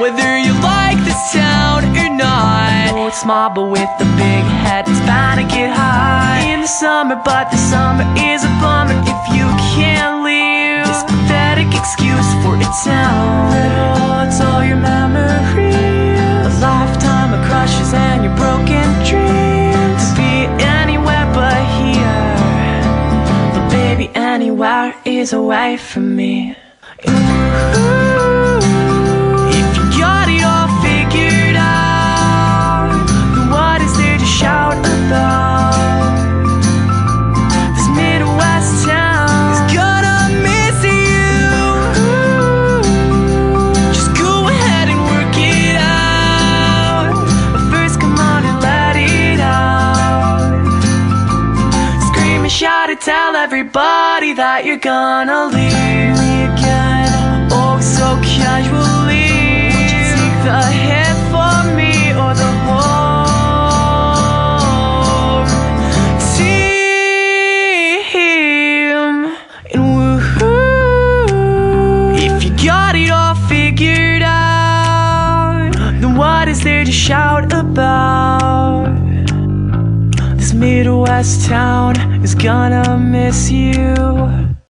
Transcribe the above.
whether you like this town or not. Oh, it's small but with a big head, it's bound to get high In the summer, but the summer is a bummer if you can't leave this pathetic excuse for a town that holds all your memories, a lifetime of crushes and your broken dreams. to be anywhere but here, But baby, anywhere is away from me. If you got it all figured out, then what is there to shout about? This Midwest town is gonna miss you. Just go ahead and work it out, but first come on and let it out. Scream and shout it, tell everybody that you're gonna leave me again, oh so casually. Would you take the hit for me or the whole team? And woohoo, if you got it all figured out, then what is there to shout about? This Midwest town is gonna miss you.